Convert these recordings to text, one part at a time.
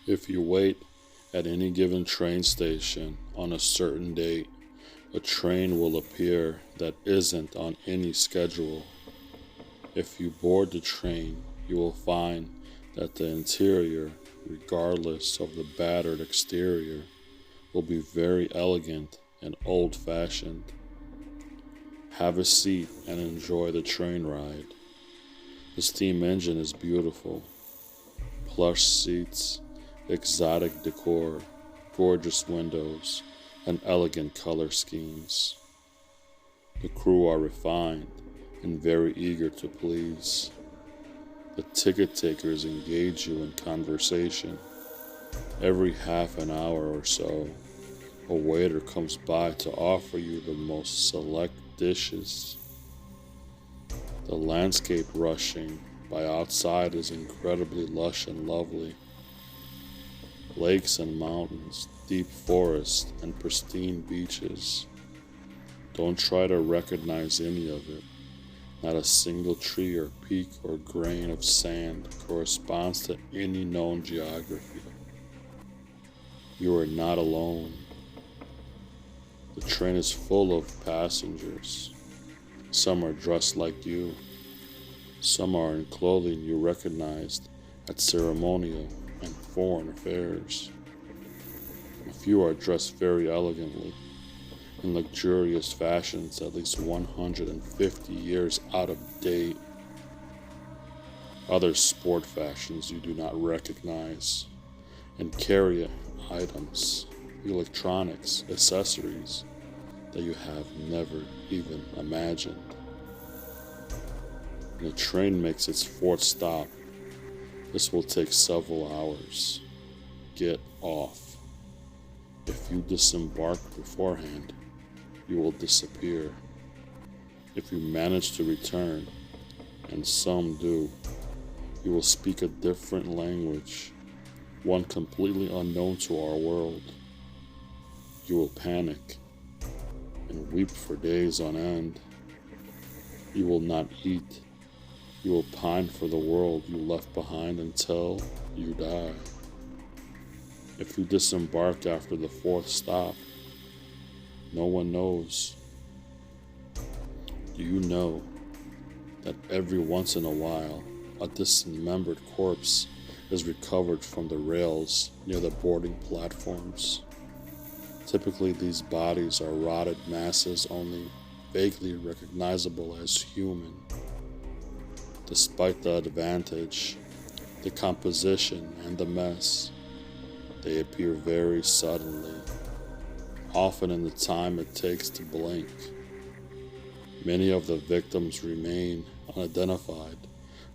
If you wait at any given train station on a certain date, a train will appear that isn't on any schedule. If you board the train, you will find that the interior, regardless of the battered exterior, will be very elegant and old-fashioned. Have a seat and enjoy the train ride. The steam engine is beautiful. Plush seats, exotic decor, gorgeous windows, and elegant color schemes. The crew are refined and very eager to please. The ticket takers engage you in conversation. Every half an hour or so, a waiter comes by to offer you the most select dishes. The landscape rushing by outside is incredibly lush and lovely. Lakes and mountains, deep forests, and pristine beaches. Don't try to recognize any of it. Not a single tree or peak or grain of sand corresponds to any known geography. You are not alone. The train is full of passengers. Some are dressed like you. Some are in clothing you recognized at ceremonial and foreign affairs. A few are dressed very elegantly in luxurious fashions at least 150 years out of date. Other sport fashions you do not recognize, and carry items, electronics, accessories that you have never even imagined. When the train makes its fourth stop, this will take several hours. Get off. If you disembark beforehand, you will disappear. If you manage to return, and some do, you will speak a different language, one completely unknown to our world. You will panic and weep for days on end. You will not eat. You will pine for the world you left behind until you die. If you disembark after the fourth stop, no one knows. Do you know that every once in a while, a dismembered corpse is recovered from the rails near the boarding platforms? Typically, these bodies are rotted masses only vaguely recognizable as human. Despite the advantage, the composition, and the mess, they appear very suddenly, often in the time it takes to blink. Many of the victims remain unidentified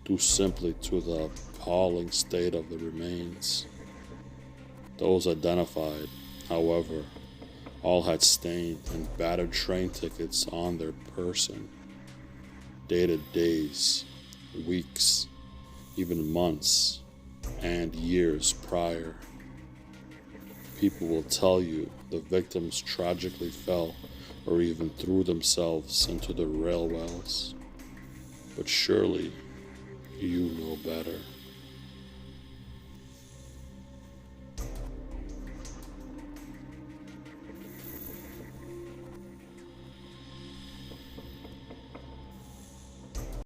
due simply to the appalling state of the remains. Those identified, however, all had stained and battered train tickets on their person, dated days, weeks, even months, and years prior. People will tell you the victims tragically fell or even threw themselves into the rail wells. But surely you know better.